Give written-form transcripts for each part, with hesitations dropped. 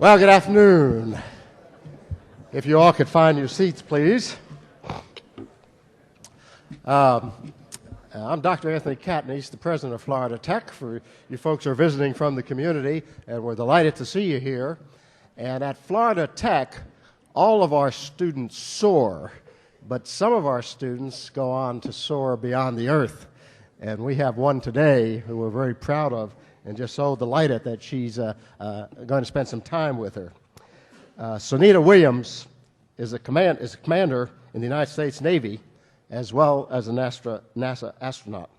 Well, good afternoon. If you all could find your seats, please. I'm Dr. Anthony Katniss, the president of Florida Tech. For you folks who are visiting from the community, and we're delighted to see you here. And at Florida Tech, all of our students soar, but some of our students go on to soar beyond the earth. And we have one today who we're very proud of and just so delighted that she's going to spend some time with her. Sunita Williams is a commander in the United States Navy as well as a NASA astronaut.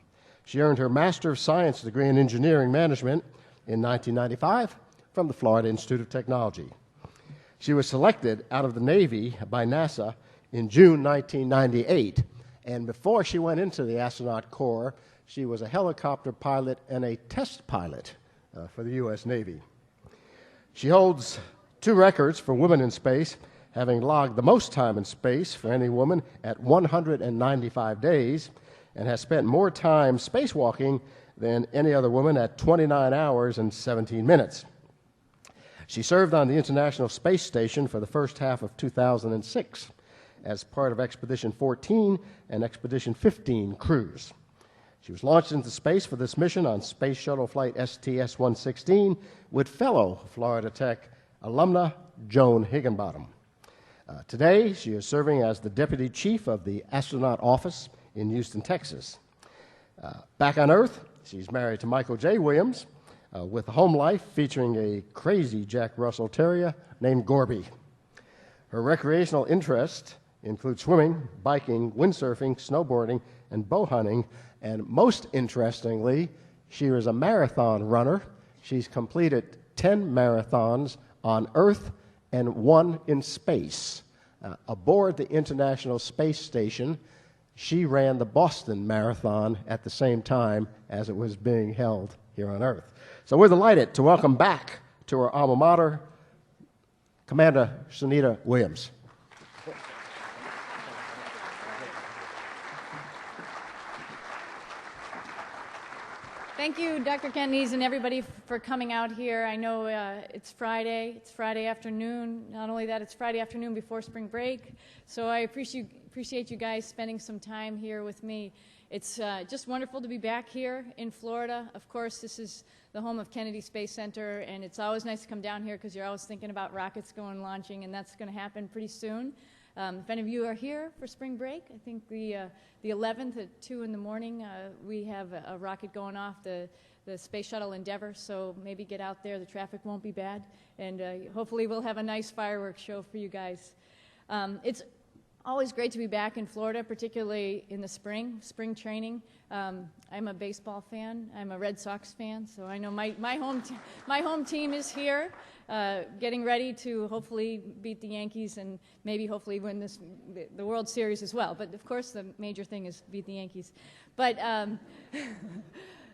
She earned her Master of Science degree in Engineering Management in 1995 from the Florida Institute of Technology. She was selected out of the Navy by NASA in June 1998, and before she went into the astronaut corps, she was a helicopter pilot and a test pilot for the U.S. Navy. She holds 2 records for women in space, having logged the most time in space for any woman at 195 days, and has spent more time spacewalking than any other woman at 29 hours and 17 minutes. She served on the International Space Station for the first half of 2006 as part of Expedition 14 and Expedition 15 crews. She was launched into space for this mission on Space Shuttle Flight STS-116 with fellow Florida Tech alumna Joan Higginbottom. Today, she is serving as the Deputy Chief of the Astronaut Office in Houston, Texas. Back on Earth, she's married to Michael J. Williams with a home life featuring a crazy Jack Russell Terrier named Gorby. Her recreational interests include swimming, biking, windsurfing, snowboarding, and bow hunting. And most interestingly, she is a marathon runner. She's completed 10 marathons on Earth and 1 in space. Aboard the International Space Station, she ran the Boston Marathon at the same time as it was being held here on Earth. So we're delighted to welcome back to our alma mater, Commander Sunita Williams. Thank you, Dr. Katniss, and everybody for coming out here. I know it's Friday afternoon. Not only that, it's Friday afternoon before spring break. So I appreciate you guys spending some time here with me. It's just wonderful to be back here in Florida. Of course, this is the home of Kennedy Space Center, and it's always nice to come down here because you're always thinking about rockets going launching, and that's going to happen pretty soon. If any of you are here for spring break, I think the 11th at 2 in the morning, we have a rocket going off, the Space Shuttle Endeavour, so maybe get out there. The traffic won't be bad, and hopefully we'll have a nice fireworks show for you guys. It's always great to be back in Florida, particularly in the spring training. I'm a baseball fan. I'm a Red Sox fan, so I know my home team is here, getting ready to hopefully beat the Yankees and maybe hopefully win the World Series as well. But of course, the major thing is beat the Yankees. But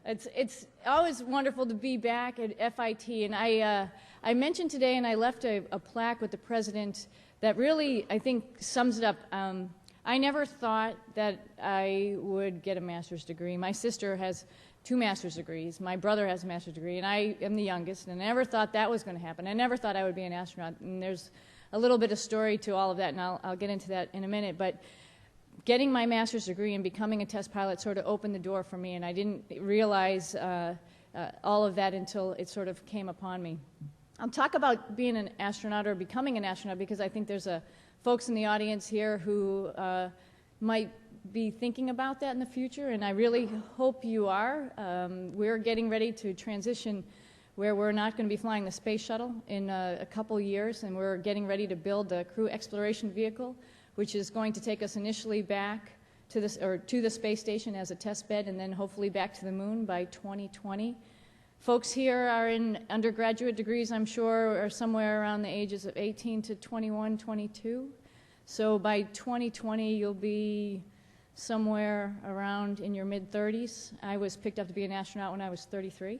it's always wonderful to be back at FIT. And I mentioned today, and I left a plaque with the president that really, I think, sums it up. I never thought that I would get a master's degree. My sister has 2 master's degrees. My brother has a master's degree, and I am the youngest, and I never thought that was going to happen. I never thought I would be an astronaut, and there's a little bit of story to all of that, and I'll get into that in a minute. But getting my master's degree and becoming a test pilot sort of opened the door for me, and I didn't realize all of that until it sort of came upon me. I'll talk about being an astronaut or becoming an astronaut because I think there's folks in the audience here who might be thinking about that in the future, and I really hope you are. We're getting ready to transition where we're not going to be flying the space shuttle in a couple years, and we're getting ready to build a crew exploration vehicle, which is going to take us initially back to the space station as a test bed, and then hopefully back to the moon by 2020. Folks here are in undergraduate degrees, I'm sure, are somewhere around the ages of 18 to 21, 22. So by 2020, you'll be somewhere around in your mid-30s. I was picked up to be an astronaut when I was 33.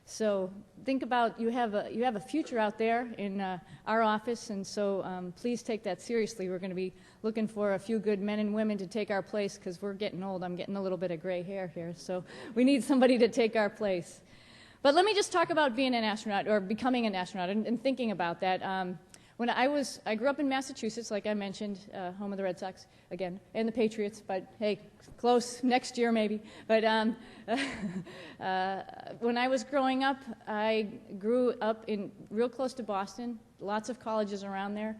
So think about, you have a future out there in our office, and so please take that seriously. We're going to be looking for a few good men and women to take our place because we're getting old. I'm getting a little bit of gray hair here, so we need somebody to take our place. But let me just talk about being an astronaut or becoming an astronaut and thinking about that. When I grew up in Massachusetts, like I mentioned, home of the Red Sox, again, and the Patriots, but hey, close, next year maybe. But when I was growing up, I grew up in real close to Boston, lots of colleges around there.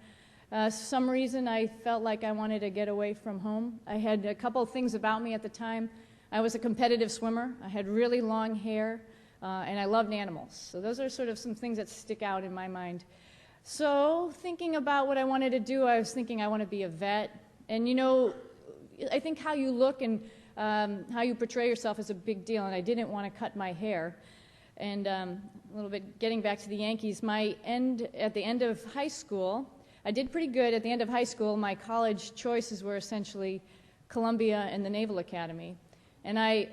Some reason I felt like I wanted to get away from home. I had a couple of things about me at the time. I was a competitive swimmer. I had really long hair, and I loved animals. So those are sort of some things that stick out in my mind. So thinking about what I wanted to do, I was thinking I want to be a vet. And you know, I think how you look and how you portray yourself is a big deal, and I didn't want to cut my hair. And a little bit getting back to the Yankees, at the end of high school, I did pretty good. At the end of high school, my college choices were essentially Columbia and the Naval Academy. And I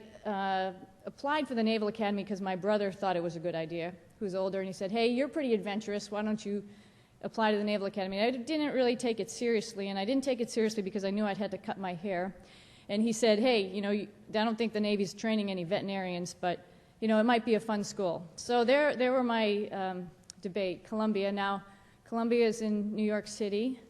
applied for the Naval Academy because my brother thought it was a good idea, who's older, and he said, hey, you're pretty adventurous, why don't you apply to the Naval Academy? And I didn't really take it seriously, and I didn't take it seriously because I knew I'd had to cut my hair. And he said, hey, you know, I don't think the Navy's training any veterinarians, but, you know, it might be a fun school. So there were my debate, Columbia. Now, Columbia is in New York City.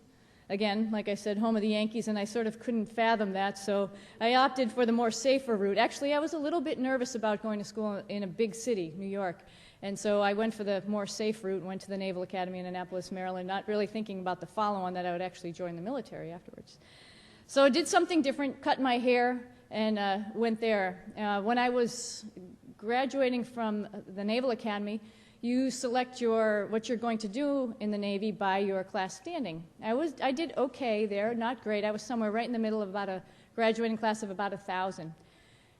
Again, like I said, home of the Yankees, and I sort of couldn't fathom that, so I opted for the more safer route. Actually, I was a little bit nervous about going to school in a big city, New York, and so I went for the more safe route, went to the Naval Academy in Annapolis, Maryland, not really thinking about the follow-on that I would actually join the military afterwards. So I did something different, cut my hair, and went there. When I was graduating from the Naval Academy, you select what you're going to do in the Navy by your class standing. I did okay there, not great. I was somewhere right in the middle of about a graduating class of about 1,000.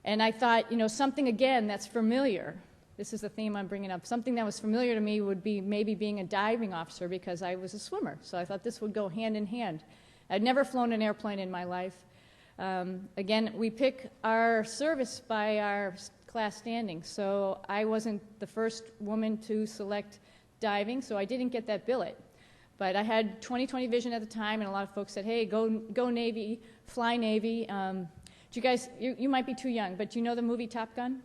And I thought, you know, something again that's familiar. This is the theme I'm bringing up. Something that was familiar to me would be maybe being a diving officer because I was a swimmer. So I thought this would go hand in hand. I'd never flown an airplane in my life. Again, we pick our service by our class standing. So I wasn't the first woman to select diving, so I didn't get that billet. But I had 20/20 vision at the time, and a lot of folks said, hey, go Navy, fly Navy. Do you guys, you might be too young, but do you know the movie Top Gun?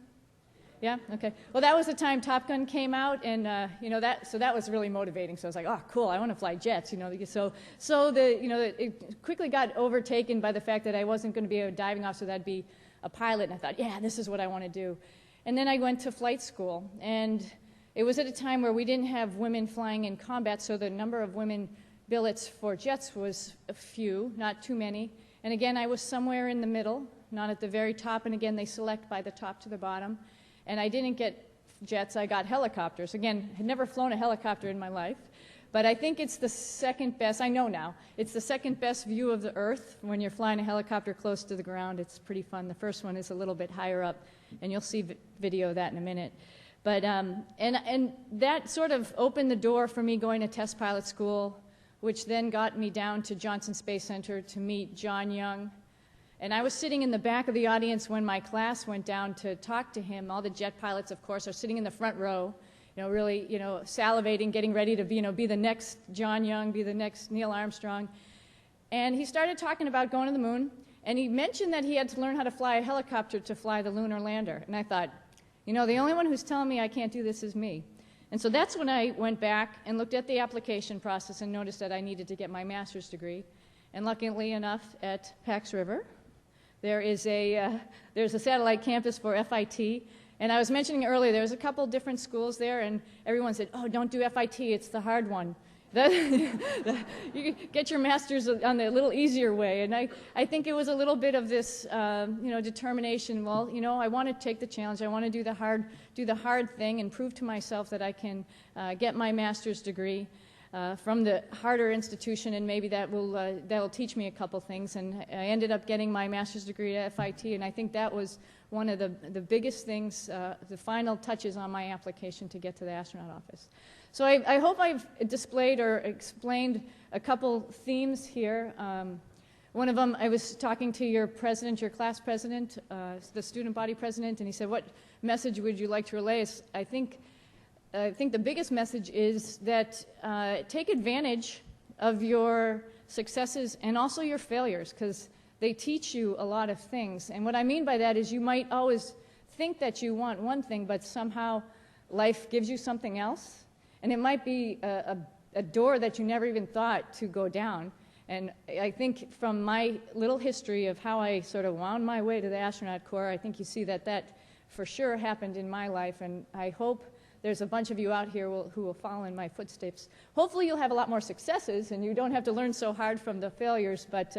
Yeah? Okay. Well, that was the time Top Gun came out, and you know, that was really motivating. So I was like, oh, cool, I want to fly jets, you know. It quickly got overtaken by the fact that I wasn't going to be a diving officer, that'd be a pilot, and I thought, yeah, this is what I want to do. And then I went to flight school, and it was at a time where we didn't have women flying in combat, so the number of women billets for jets was a few, not too many. And again, I was somewhere in the middle, not at the very top, and again, they select by the top to the bottom. And I didn't get jets, I got helicopters. Again, had never flown a helicopter in my life, but I think it's the second best, I know now, it's the second best view of the Earth when you're flying a helicopter close to the ground. It's pretty fun. The first one is a little bit higher up, and you'll see video of that in a minute. But, and that sort of opened the door for me going to test pilot school, which then got me down to Johnson Space Center to meet John Young. And I was sitting in the back of the audience when my class went down to talk to him. All the jet pilots, of course, are sitting in the front row, you know, really, you know, salivating, getting ready to be, you know, be the next John Young, be the next Neil Armstrong. And he started talking about going to the moon, and he mentioned that he had to learn how to fly a helicopter to fly the lunar lander. And I thought, you know, the only one who's telling me I can't do this is me. And so that's when I went back and looked at the application process and noticed that I needed to get my master's degree. And luckily enough, at Pax River, there's a satellite campus for FIT. And I was mentioning earlier, there was a couple different schools there, and everyone said, oh, don't do FIT, it's the hard one. You get your master's on the little easier way. And I think it was a little bit of this, you know, determination. Well, you know, I want to take the challenge. I want to do the hard thing and prove to myself that I can get my master's degree from the harder institution, and maybe that'll teach me a couple things. And I ended up getting my master's degree at FIT, and I think that was one of the biggest things, the final touches on my application to get to the astronaut office. So I hope I've displayed or explained a couple themes here. One of them, I was talking to your president, your class president, the student body president, and he said, what message would you like to relay? I think the biggest message is that take advantage of your successes and also your failures, because they teach you a lot of things. And what I mean by that is you might always think that you want one thing, but somehow life gives you something else. And it might be a door that you never even thought to go down. And I think from my little history of how I sort of wound my way to the astronaut corps, I think you see that that for sure happened in my life. And I hope there's a bunch of you out here who will follow in my footsteps. Hopefully you'll have a lot more successes and you don't have to learn so hard from the failures, but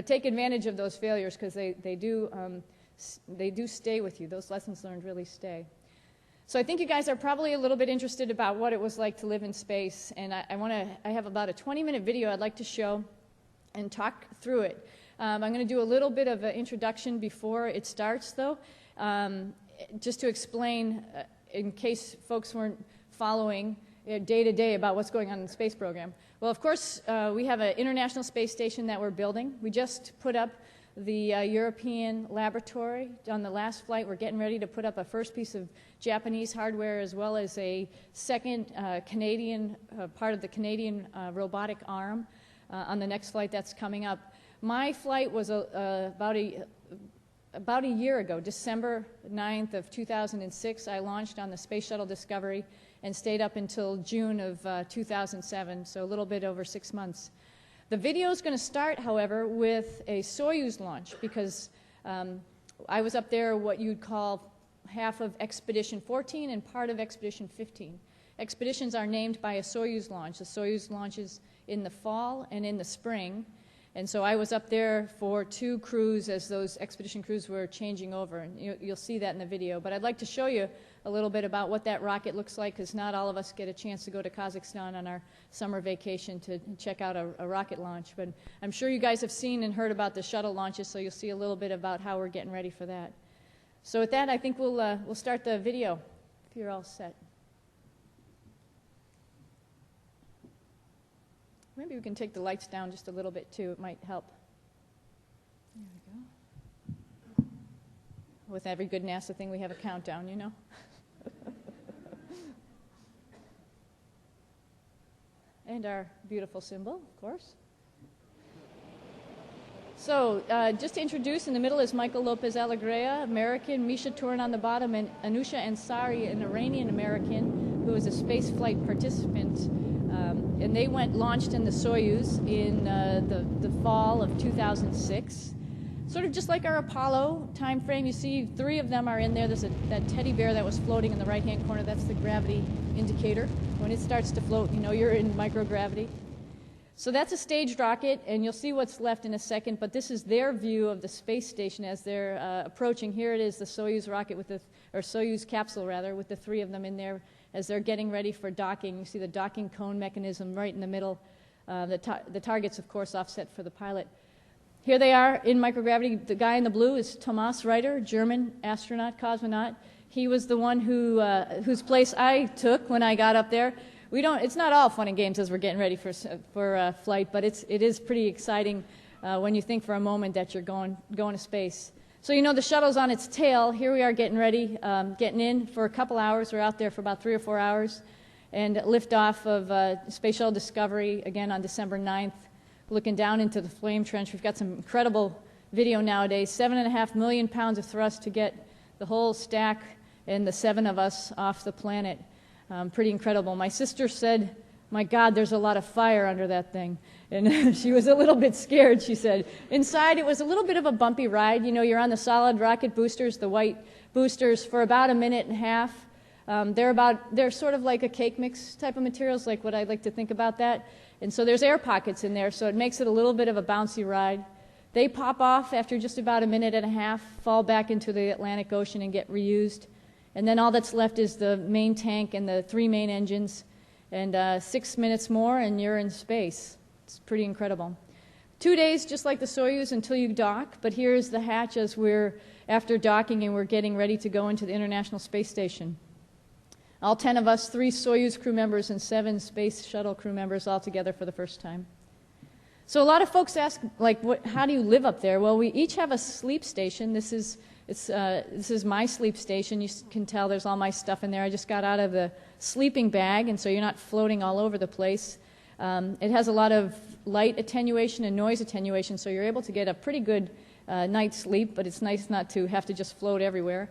take advantage of those failures because they do stay with you. Those lessons learned really stay. So I think you guys are probably a little bit interested about what it was like to live in space, and I have about a 20-minute video I'd like to show and talk through it. I'm going to do a little bit of an introduction before it starts, though, just to explain, in case folks weren't following day to day about what's going on in the space program. Well, of course, we have an International Space Station that we're building. We just put up the European laboratory on the last flight. We're getting ready to put up a first piece of Japanese hardware as well as a second Canadian part of the Canadian robotic arm on the next flight that's coming up. My flight was about a year ago, December 9th of 2006. I launched on the Space Shuttle Discovery and stayed up until June of 2007, so a little bit over 6 months. The video is going to start, however, with a Soyuz launch because I was up there what you'd call half of Expedition 14 and part of Expedition 15. Expeditions are named by a Soyuz launch. The Soyuz launches in the fall and in the spring. And so I was up there for 2 crews as those expedition crews were changing over. And you'll see that in the video. But I'd like to show you a little bit about what that rocket looks like because not all of us get a chance to go to Kazakhstan on our summer vacation to check out a rocket launch. But I'm sure you guys have seen and heard about the shuttle launches, so you'll see a little bit about how we're getting ready for that. So with that, I think we'll start the video if you're all set. Maybe we can take the lights down just a little bit too. It might help. There we go. With every good NASA thing, we have a countdown, you know. And our beautiful symbol, of course. So just to introduce, in the middle is Michael Lopez Alegria, American, Misha Turin on the bottom, and Anusha Ansari, an Iranian-American who is a spaceflight participant. And they launched in the Soyuz in the fall of 2006. Sort of just like our Apollo time frame, you see 3 of them are in there. There's that teddy bear that was floating in the right-hand corner. That's the gravity indicator. When it starts to float, you know you're in microgravity. So that's a staged rocket, and you'll see what's left in a second, but this is their view of the space station as they're approaching. Here it is, the Soyuz rocket or Soyuz capsule rather, with the 3 of them in there as they're getting ready for docking. You see the docking cone mechanism right in the middle. The target's, of course, offset for the pilot. Here they are in microgravity. The guy in the blue is Thomas Reiter, German astronaut, cosmonaut. He was the one whose place I took when I got up there. It's not all fun and games as we're getting ready for flight, but it is pretty exciting when you think for a moment that you're going to space. So you know the shuttle's on its tail. Here we are getting ready, getting in for a couple hours. We're out there for about 3 or 4 hours, and lift off of Space Shuttle Discovery again on December 9th, looking down into the flame trench. We've got some incredible video nowadays. 7.5 million pounds of thrust to get the whole stack and the 7 of us off the planet. Pretty incredible. My sister said, "My God, there's a lot of fire under that thing." And she was a little bit scared, she said. Inside, it was a little bit of a bumpy ride. You know, you're on the solid rocket boosters, the white boosters, for about 1.5 minutes. They're sort of like a cake mix type of materials, like what I like to think about that. And so there's air pockets in there, so it makes it a little bit of a bouncy ride. They pop off after just about 1.5 minutes, fall back into the Atlantic Ocean and get reused. And then all that's left is the main tank and the 3 main engines. And 6 minutes more and you're in space. It's pretty incredible. 2 days just like the Soyuz until you dock, but here's the hatch as we're after docking and we're getting ready to go into the International Space Station. All 10 of us, 3 Soyuz crew members and 7 Space Shuttle crew members all together for the first time. So a lot of folks ask, like, how do you live up there? Well, we each have a sleep station. This is my sleep station. You can tell there's all my stuff in there. I just got out of the sleeping bag, and so you're not floating all over the place. It has a lot of light attenuation and noise attenuation, so you're able to get a pretty good night's sleep, but it's nice not to have to just float everywhere.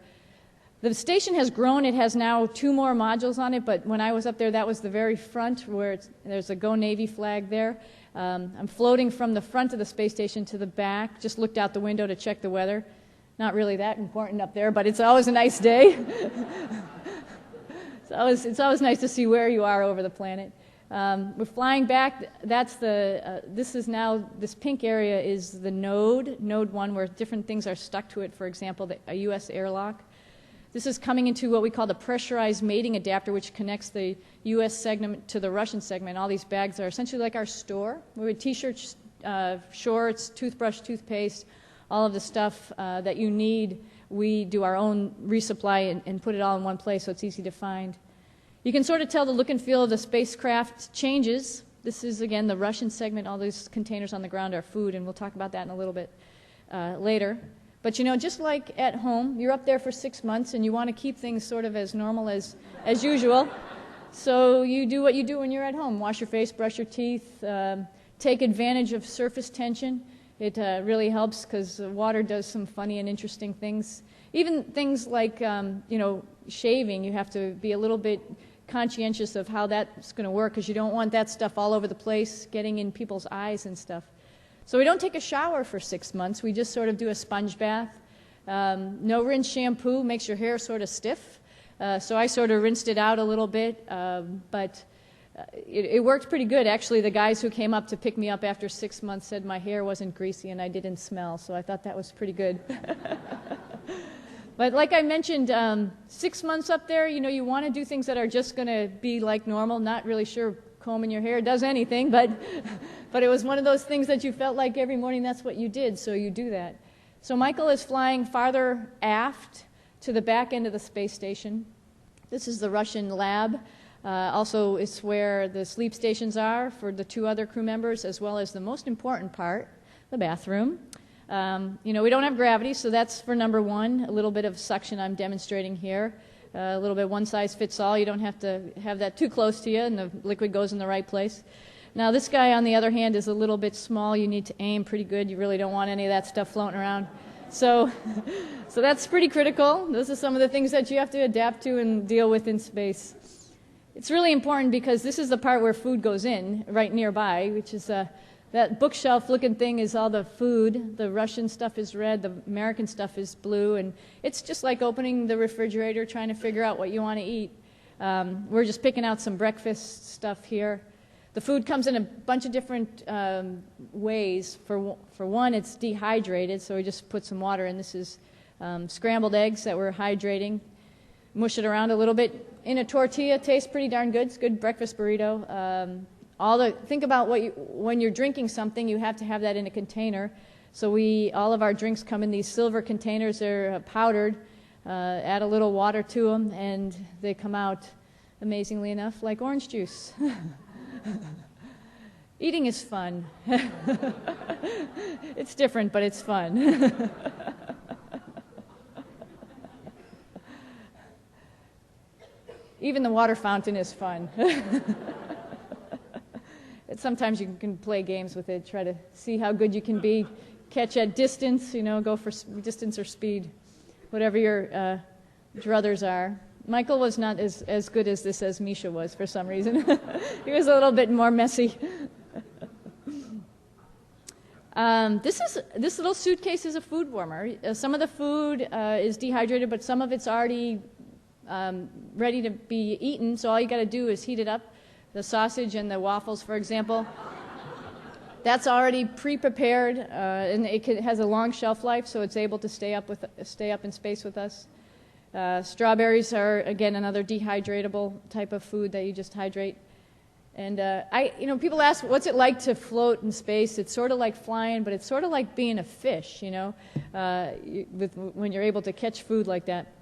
The station has grown. It has now 2 more modules on it, but when I was up there, that was the very front where there's a Go Navy flag there. I'm floating from the front of the space station to the back. Just looked out the window to check the weather. Not really that important up there, but it's always a nice day. It's always nice to see where you are over the planet. We're flying back. That's this pink area is the node 1, where different things are stuck to it. For example, a U.S. airlock. This is coming into what we call the pressurized mating adapter, which connects the U.S. segment to the Russian segment. All these bags are essentially like our store. We have T-shirts, shorts, toothbrush, toothpaste, all of the stuff that you need. We do our own resupply and put it all in one place so it's easy to find. You can sort of tell the look and feel of the spacecraft changes. This is, again, the Russian segment. All these containers on the ground are food, and we'll talk about that in a little bit later. But, you know, just like at home, you're up there for 6 months, and you want to keep things sort of as normal as usual. So you do what you do when you're at home. Wash your face, brush your teeth, take advantage of surface tension. It really helps because water does some funny and interesting things. Even things like, you know, shaving, you have to be a little bit conscientious of how that's going to work because you don't want that stuff all over the place, getting in people's eyes and stuff. So we don't take a shower for 6 months. We just sort of do a sponge bath. No rinse shampoo, makes your hair sort of stiff. So I sort of rinsed it out a little bit, but it worked pretty good. Actually, the guys who came up to pick me up after 6 months said my hair wasn't greasy and I didn't smell, so I thought that was pretty good. But like I mentioned, 6 months up there, you know, you want to do things that are just going to be like normal. Not really sure combing your hair does anything, but it was one of those things that you felt like every morning that's what you did, so you do that. So Michael is flying farther aft to the back end of the space station. This is the Russian lab. Also, it's where the sleep stations are for the 2 other crew members, as well as the most important part, the bathroom. You know, we don't have gravity, so that's for number 1. A little bit of suction I'm demonstrating here. A little bit one size fits all. You don't have to have that too close to you, and the liquid goes in the right place. Now, this guy, on the other hand, is a little bit small. You need to aim pretty good. You really don't want any of that stuff floating around. So that's pretty critical. Those are some of the things that you have to adapt to and deal with in space. It's really important because this is the part where food goes in, right nearby, which is that bookshelf-looking thing is all the food. The Russian stuff is red, the American stuff is blue, and it's just like opening the refrigerator, trying to figure out what you want to eat. We're just picking out some breakfast stuff here. The food comes in a bunch of different ways. For one, it's dehydrated, so we just put some water in. This is scrambled eggs that we're hydrating. Mush it around a little bit. In a tortilla, tastes pretty darn good. It's a good breakfast burrito. Think about when you're drinking something, you have to have that in a container. So all of our drinks come in these silver containers. They're powdered. Add a little water to them, and they come out, amazingly enough, like orange juice. Eating is fun. It's different, but it's fun. Even the water fountain is fun. Sometimes you can play games with it, try to see how good you can be, catch at distance, you know, go for distance or speed, whatever your druthers are. Michael was not as good as this as Misha was for some reason. He was a little bit more messy. This little suitcase is a food warmer. Some of the food is dehydrated, but some of it's already ready to be eaten, so all you got to do is heat it up. The sausage and the waffles, for example, that's already pre-prepared, and it has a long shelf life, so it's able to stay up in space with us. Strawberries are, again, another dehydratable type of food that you just hydrate. And people ask, what's it like to float in space? It's sort of like flying, but it's sort of like being a fish, you know, when you're able to catch food like that.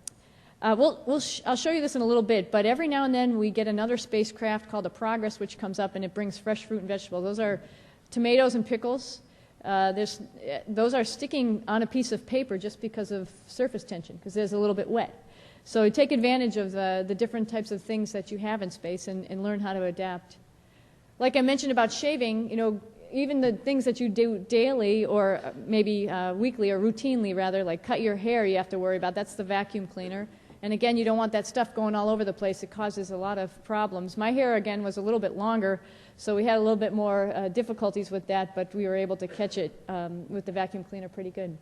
I'll show you this in a little bit, but every now and then we get another spacecraft called the Progress, which comes up and it brings fresh fruit and vegetables. Those are tomatoes and pickles. Those are sticking on a piece of paper just because of surface tension, because there's a little bit wet. So take advantage of the different types of things that you have in space and learn how to adapt. Like I mentioned about shaving, you know, even the things that you do daily or maybe weekly or routinely rather, like cut your hair, you have to worry about. That's the vacuum cleaner. And again, you don't want that stuff going all over the place. It causes a lot of problems. My hair, again, was a little bit longer, so we had a little bit more difficulties with that, but we were able to catch it with the vacuum cleaner pretty good.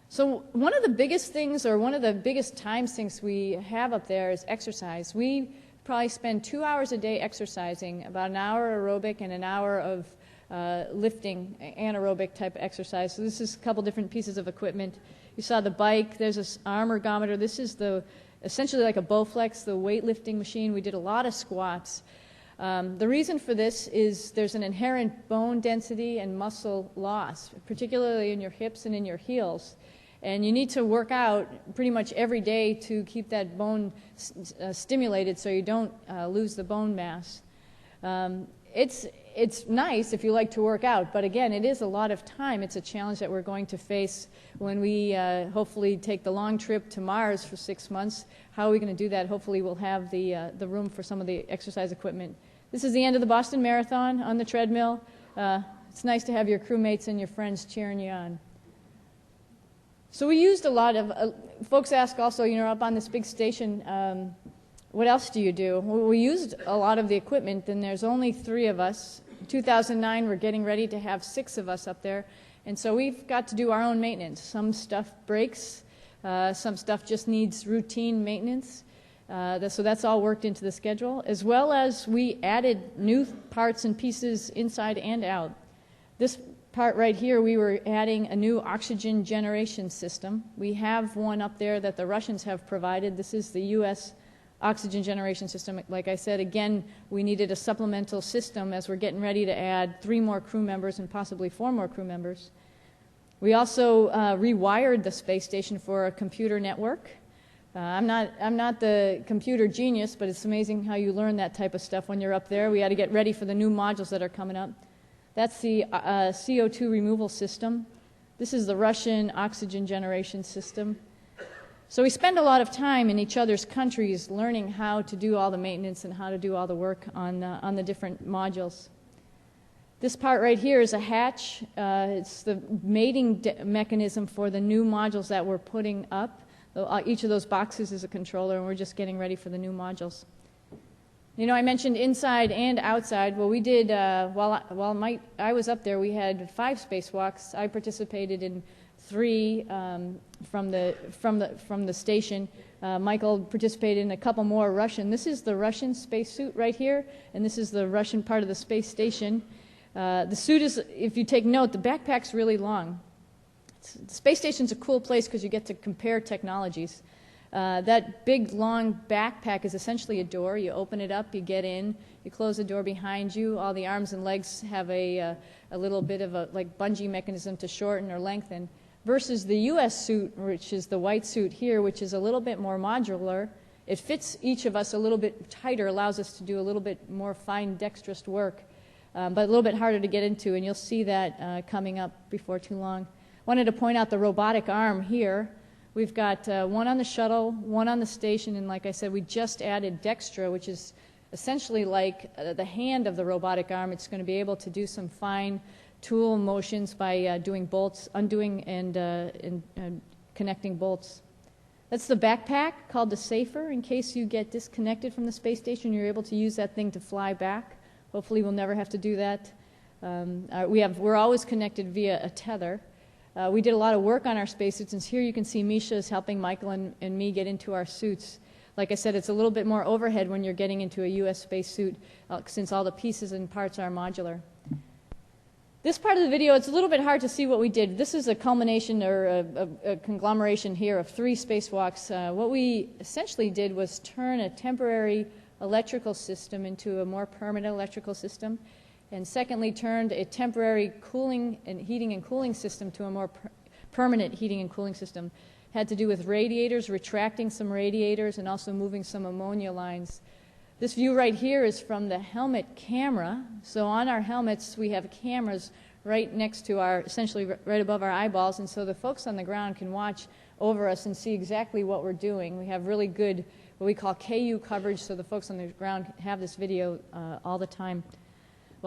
So one of the biggest things, or one of the biggest time sinks we have up there is exercise. We probably spend 2 hours a day exercising, about an hour aerobic and an hour of lifting, anaerobic type exercise. So this is a couple different pieces of equipment. You saw the bike. There's an arm ergometer. This is essentially like a Bowflex, the weightlifting machine. We did a lot of squats. The reason for this is there's an inherent bone density and muscle loss, particularly in your hips and in your heels. And you need to work out pretty much every day to keep that bone stimulated so you don't lose the bone mass. It's nice if you like to work out, but again, it is a lot of time. It's a challenge that we're going to face when we hopefully take the long trip to Mars for 6 months. How are we going to do that? Hopefully we'll have the room for some of the exercise equipment. This is the end of the Boston Marathon on the treadmill. It's nice to have your crewmates and your friends cheering you on. So we used a lot of, folks ask also, you know, up on this big station, what else do you do? Well, we used a lot of the equipment, and there's only 3 of us. In 2009, we're getting ready to have 6 of us up there, and so we've got to do our own maintenance. Some stuff breaks, some stuff just needs routine maintenance, so that's all worked into the schedule, as well as we added new parts and pieces inside and out. This part right here, we were adding a new oxygen generation system. We have one up there that the Russians have provided. This is the U.S. oxygen generation system. Like I said, again, we needed a supplemental system as we're getting ready to add 3 more crew members and possibly 4 more crew members. We also rewired the space station for a computer network. I'm not the computer genius, but it's amazing how you learn that type of stuff when you're up there. We had to get ready for the new modules that are coming up. That's the CO2 removal system. This is the Russian oxygen generation system. So we spend a lot of time in each other's countries learning how to do all the maintenance and how to do all the work on the different modules. This part right here is a hatch. It's the mating mechanism for the new modules that we're putting up. Each of those boxes is a controller, and we're just getting ready for the new modules. You know, I mentioned inside and outside. Well, we did, while I was up there, we had 5 spacewalks. I participated in 3 from the station. Michael participated in a couple more Russian. This is the Russian spacesuit right here, and this is the Russian part of the space station. The suit is, if you take note, the backpack's really long. The space station's a cool place because you get to compare technologies. That big, long backpack is essentially a door. You open it up, you get in, you close the door behind you. All the arms and legs have a little bit of a like bungee mechanism to shorten or lengthen. Versus the U.S. suit, which is the white suit here, which is a little bit more modular. It fits each of us a little bit tighter, allows us to do a little bit more fine, dexterous work, but a little bit harder to get into, and you'll see that coming up before too long. Wanted to point out the robotic arm here. We've got one on the shuttle, one on the station, and like I said, we just added Dextra, which is essentially like the hand of the robotic arm. It's going to be able to do some fine tool motions by doing bolts, undoing and connecting bolts. That's the backpack called the Safer. In case you get disconnected from the space station, you're able to use that thing to fly back. Hopefully we'll never have to do that. We're always connected via a tether. We did a lot of work on our spacesuits, and here you can see Misha is helping Michael and me get into our suits. Like I said, it's a little bit more overhead when you're getting into a U.S. spacesuit since all the pieces and parts are modular. This part of the video, it's a little bit hard to see what we did. This is a culmination or a conglomeration here of 3 spacewalks. What we essentially did was turn a temporary electrical system into a more permanent electrical system, and secondly turned a temporary cooling and heating and cooling system to a more permanent heating and cooling system. Had to do with radiators, retracting some radiators, and also moving some ammonia lines. This view right here is from the helmet camera. So on our helmets, we have cameras right next to our, essentially right above our eyeballs, and so the folks on the ground can watch over us and see exactly what we're doing. We have really good, what we call KU coverage, so the folks on the ground have this video all the time.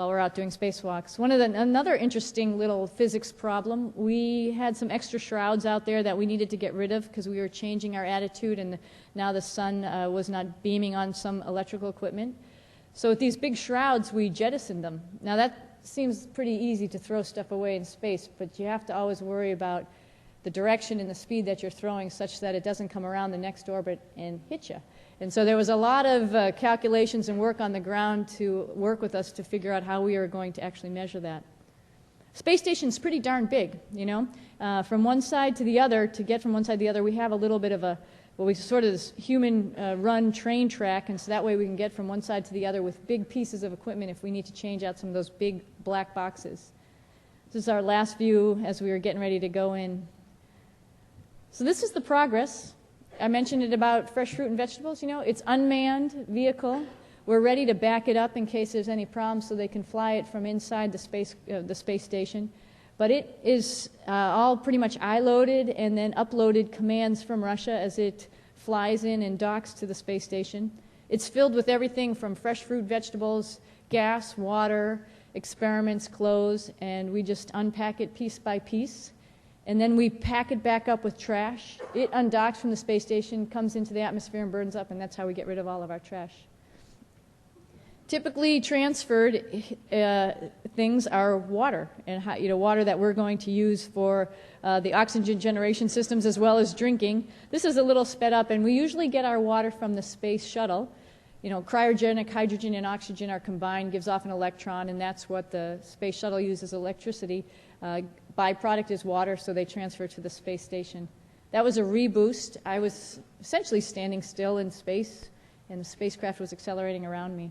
while we're out doing spacewalks. Another interesting little physics problem, we had some extra shrouds out there that we needed to get rid of because we were changing our attitude, and now the sun was not beaming on some electrical equipment. So with these big shrouds, we jettisoned them. Now that seems pretty easy to throw stuff away in space, but you have to always worry about the direction and the speed that you're throwing such that it doesn't come around the next orbit and hit you. And so there was a lot of calculations and work on the ground to work with us to figure out how we are going to actually measure that. Space station's pretty darn big, you know. From one side to the other, to get from one side to the other, we have a little bit of we sort of this human run train track, and so that way we can get from one side to the other with big pieces of equipment if we need to change out some of those big black boxes. This is our last view as we were getting ready to go in. So this is the progress. I mentioned it about fresh fruit and vegetables, you know. It's unmanned vehicle. We're ready to back it up in case there's any problems so they can fly it from inside the space station. But it is all pretty much eye-loaded and then uploaded commands from Russia as it flies in and docks to the space station. It's filled with everything from fresh fruit, vegetables, gas, water, experiments, clothes, and we just unpack it piece by piece. And then we pack it back up with trash. It undocks from the space station, comes into the atmosphere and burns up, and that's how we get rid of all of our trash. Typically transferred things are water, and water that we're going to use for the oxygen generation systems as well as drinking. This is a little sped up, and we usually get our water from the space shuttle. You know, cryogenic hydrogen and oxygen are combined, gives off an electron, and that's what the space shuttle uses electricity. Byproduct is water, so they transfer to the space station. That was a reboost. I was essentially standing still in space, and the spacecraft was accelerating around me.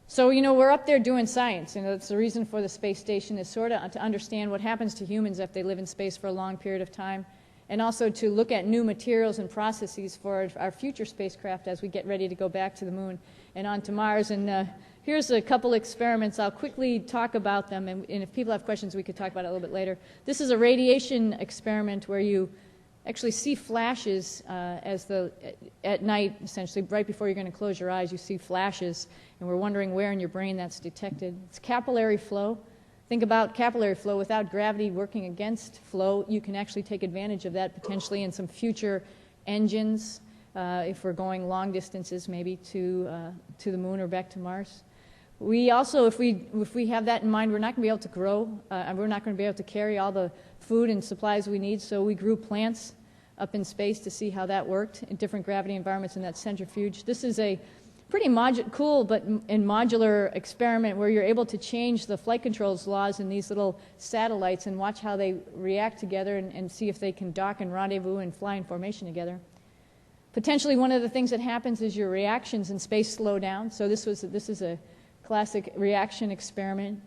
So, you know, we're up there doing science, and that's the reason for the space station is sort of to understand what happens to humans if they live in space for a long period of time, and also to look at new materials and processes for our future spacecraft as we get ready to go back to the moon and on to Mars. And here's a couple experiments. I'll quickly talk about them, and if people have questions, we could talk about it a little bit later. This is a radiation experiment where you actually see flashes at night, essentially, right before you're going to close your eyes, you see flashes, and we're wondering where in your brain that's detected. It's capillary flow. Think about capillary flow. Without gravity working against flow, you can actually take advantage of that potentially in some future engines, if we're going long distances, maybe to the moon or back to Mars. We also, if we have that in mind, we're not going to be able to grow, we're not going to be able to carry all the food and supplies we need, so we grew plants up in space to see how that worked in different gravity environments in that centrifuge. This is a pretty cool and modular experiment where you're able to change the flight controls laws in these little satellites and watch how they react together and see if they can dock and rendezvous and fly in formation together. Potentially one of the things that happens is your reactions in space slow down, so this is a classic reaction experiment.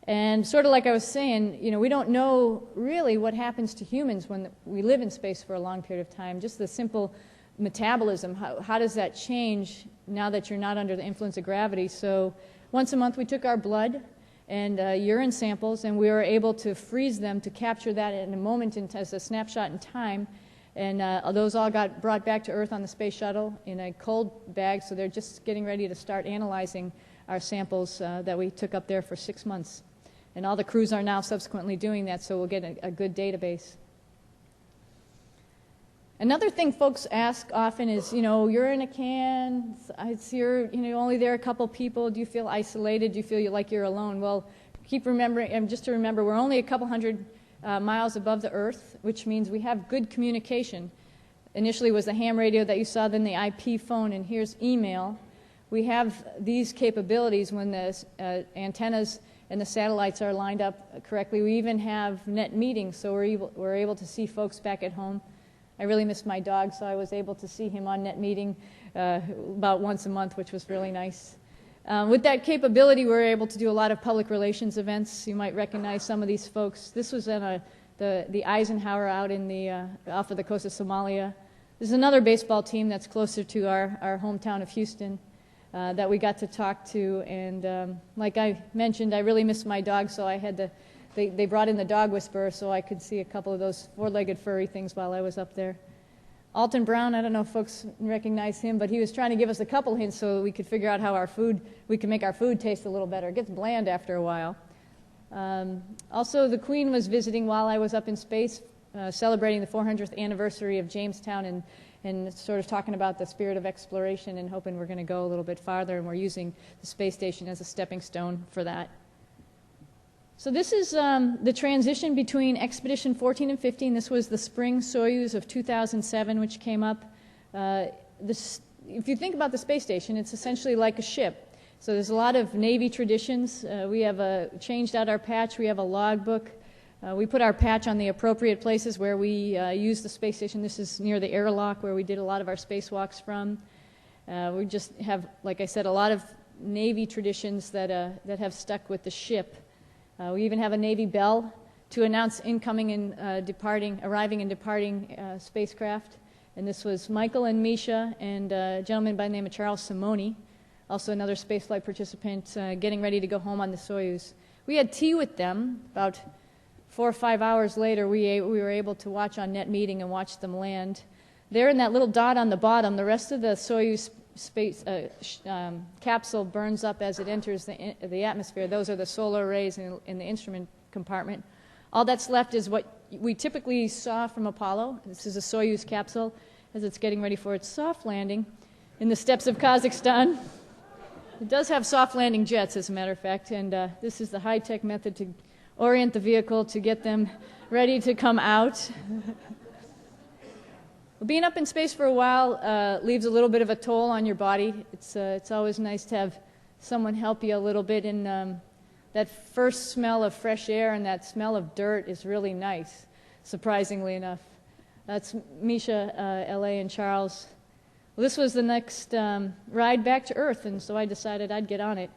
And sort of like I was saying, you know, we don't know really what happens to humans when we live in space for a long period of time. Just the simple metabolism, how does that change now that you're not under the influence of gravity? So once a month we took our blood and urine samples, and we were able to freeze them to capture that in a moment as a snapshot in time. And those all got brought back to Earth on the space shuttle in a cold bag, so they're just getting ready to start analyzing our samples that we took up there for 6 months. And all the crews are now subsequently doing that, so we'll get a good database. Another thing folks ask often is, you know, you're in a can, you're only there a couple people, do you feel isolated, do you feel like you're alone? Well, keep remembering, and just to remember, we're only a couple hundred miles above the Earth, which means we have good communication. Initially was the ham radio that you saw, then the IP phone, and here's email. We have these capabilities when the antennas and the satellites are lined up correctly. We even have net meetings, so we're able to see folks back at home. I really miss my dog, so I was able to see him on net meeting about once a month, which was really nice. With that capability, we're able to do a lot of public relations events. You might recognize some of these folks. This was in the Eisenhower out off of the coast of Somalia. This is another baseball team that's closer to our hometown of Houston. That we got to talk to, and like I mentioned, I really missed my dog, so I had they brought in the dog whisperer so I could see a couple of those four-legged furry things while I was up there. Alton Brown, I don't know if folks recognize him, but he was trying to give us a couple hints so we could figure out how we could make our food taste a little better. It gets bland after a while. Also, the Queen was visiting while I was up in space, celebrating the 400th anniversary of Jamestown and sort of talking about the spirit of exploration and hoping we're going to go a little bit farther, and we're using the space station as a stepping stone for that. So this is the transition between Expedition 14 and 15. This was the spring Soyuz of 2007, which came up. If you think about the space station, it's essentially like a ship. So there's a lot of Navy traditions. We have changed out our patch. We have a logbook. We put our patch on the appropriate places where we use the space station. This is near the airlock where we did a lot of our spacewalks from. We just have, like I said, a lot of Navy traditions that have stuck with the ship. We even have a Navy bell to announce incoming and arriving and departing spacecraft. And this was Michael and Misha and a gentleman by the name of Charles Simoni, also another spaceflight participant, getting ready to go home on the Soyuz. We had tea with them. About 4 or 5 hours later, we were able to watch on net meeting and watch them land. There in that little dot on the bottom, the rest of the Soyuz space capsule burns up as it enters the atmosphere. Those are the solar arrays in the instrument compartment. All that's left is what we typically saw from Apollo. This is a Soyuz capsule as it's getting ready for its soft landing in the steppes of Kazakhstan. It does have soft landing jets, as a matter of fact, and this is the high-tech method to orient the vehicle to get them ready to come out. Being up in space for a while leaves a little bit of a toll on your body. It's always nice to have someone help you a little bit, and that first smell of fresh air and that smell of dirt is really nice, surprisingly enough. That's Misha, L.A., and Charles. Well, this was the next ride back to Earth, and so I decided I'd get on it.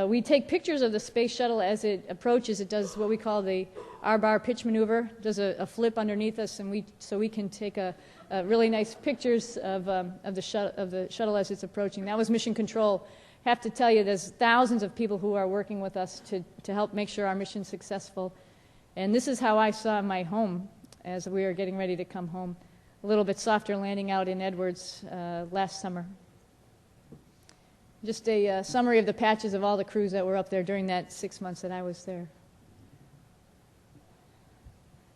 We take pictures of the space shuttle as it approaches. It does what we call the R-bar pitch maneuver. It does a flip underneath us, and so we can take really nice pictures of the shuttle as it's approaching. That was mission control. I have to tell you, there's thousands of people who are working with us to help make sure our mission's successful. And this is how I saw my home as we were getting ready to come home. A little bit softer landing out in Edwards last summer. Just a summary of the patches of all the crews that were up there during that 6 months that I was there.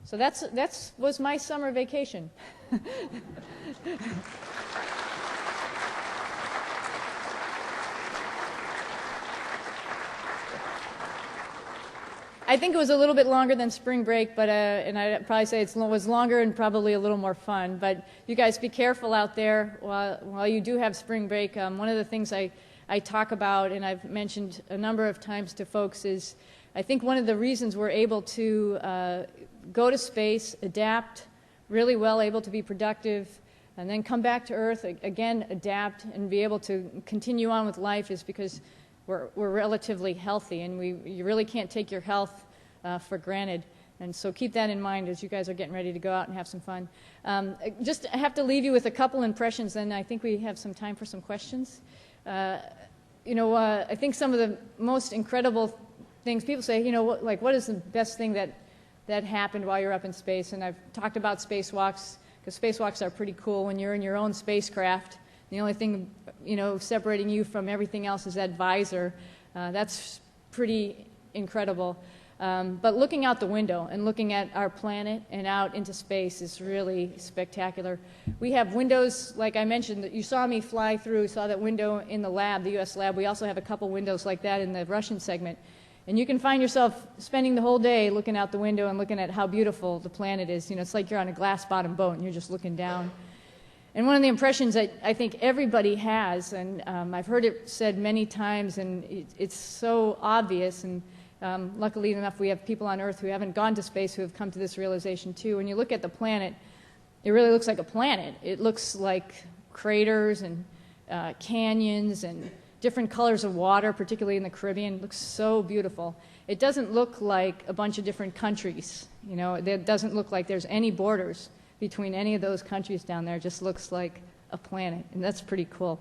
So that was my summer vacation. I think it was a little bit longer than spring break, but and I'd probably say it was longer and probably a little more fun. But you guys be careful out there while you do have spring break. One of the things I talk about, and I've mentioned a number of times to folks, is I think one of the reasons we're able to go to space, adapt really well, able to be productive, and then come back to Earth, again, adapt, and be able to continue on with life is because we're relatively healthy, and you really can't take your health for granted. And so keep that in mind as you guys are getting ready to go out and have some fun. I have to leave you with a couple impressions, and I think we have some time for some questions. I think some of the most incredible things people say, what is the best thing that happened while you're up in space? And I've talked about spacewalks, because spacewalks are pretty cool when you're in your own spacecraft. The only thing, separating you from everything else is that visor. That's pretty incredible. But looking out the window and looking at our planet and out into space is really spectacular. We have windows, like I mentioned, that you saw me fly through, saw that window in the lab, the U.S. lab. We also have a couple windows like that in the Russian segment. And you can find yourself spending the whole day looking out the window and looking at how beautiful the planet is. It's like you're on a glass-bottom boat and you're just looking down. And one of the impressions that I think everybody has, and I've heard it said many times, and it's so obvious, and luckily enough we have people on Earth who haven't gone to space who have come to this realization too. When you look at the planet, it really looks like a planet. It looks like craters and canyons and different colors of water, particularly in the Caribbean. It looks so beautiful. It doesn't look like a bunch of different countries. It doesn't look like there's any borders between any of those countries down there. It just looks like a planet, and that's pretty cool.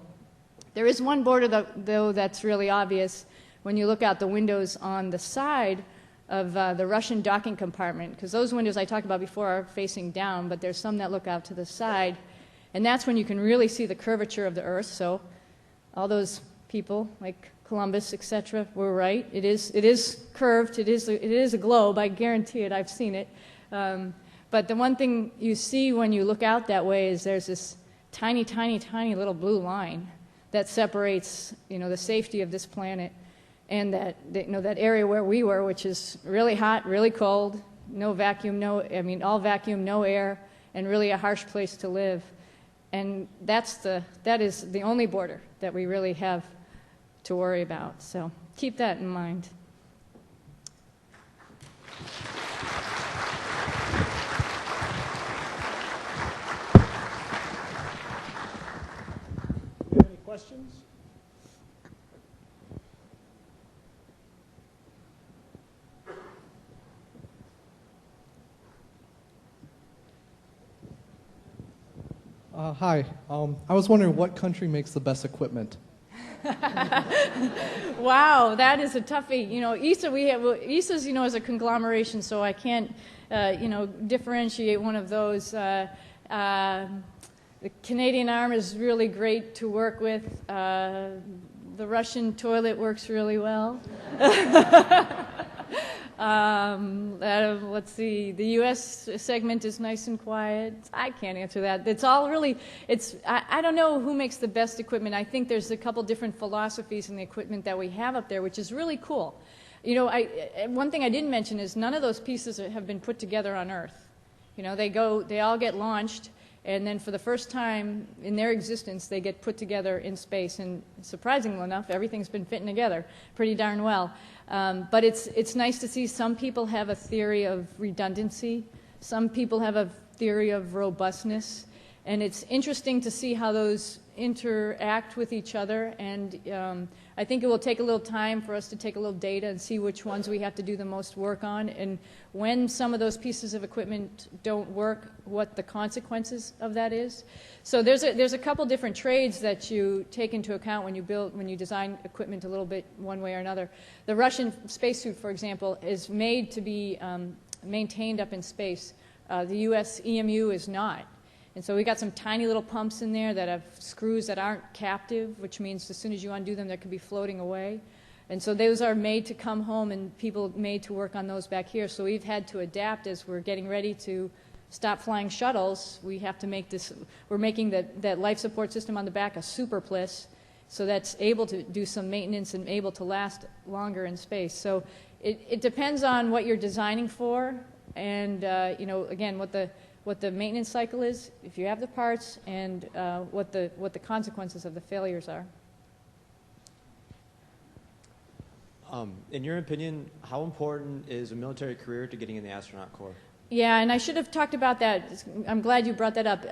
There is one border, though, that's really obvious when you look out the windows on the side of the Russian docking compartment, because those windows I talked about before are facing down, but there's some that look out to the side. And that's when you can really see the curvature of the Earth. So all those people like Columbus, etc., were right. It is curved. It is a globe. I guarantee it. I've seen it. But the one thing you see when you look out that way is there's this tiny, tiny, tiny little blue line that separates, the safety of this planet and that area where we were, which is really hot, really cold, no vacuum, all vacuum, no air, and really a harsh place to live. And that is the only border that we really have to worry about. So keep that in mind. Do you have any questions? Hi. I was wondering what country makes the best equipment? Wow, that is a toughie. ESA's, is a conglomeration, so I can't, differentiate one of those. The Canadian arm is really great to work with. The Russian toilet works really well. Let's see, the U.S. segment is nice and quiet. I can't answer that. It's all really, I don't know who makes the best equipment. I think there's a couple different philosophies in the equipment that we have up there, which is really cool. One thing I didn't mention is none of those pieces have been put together on Earth. They all get launched, and then for the first time in their existence, they get put together in space. And surprisingly enough, everything's been fitting together pretty darn well. But it's nice to see some people have a theory of redundancy. Some people have a theory of robustness. And it's interesting to see how those interact with each other. And I think it will take a little time for us to take a little data and see which ones we have to do the most work on. And when some of those pieces of equipment don't work, what the consequences of that is. So there's a couple different trades that you take into account when you design equipment a little bit one way or another. The Russian spacesuit, for example, is made to be maintained up in space. The U.S. EMU is not. And so we got some tiny little pumps in there that have screws that aren't captive, which means as soon as you undo them, they could be floating away. And so those are made to come home, and people made to work on those back here. So we've had to adapt as we're getting ready to stop flying shuttles. We have to make this, we're making that life support system on the back a super plus, so that's able to do some maintenance and able to last longer in space. So it depends on what you're designing for, and again, what the maintenance cycle is, if you have the parts, and what the consequences of the failures are. In your opinion, how important is a military career to getting in the astronaut corps? Yeah, and I should have talked about that. I'm glad you brought that up.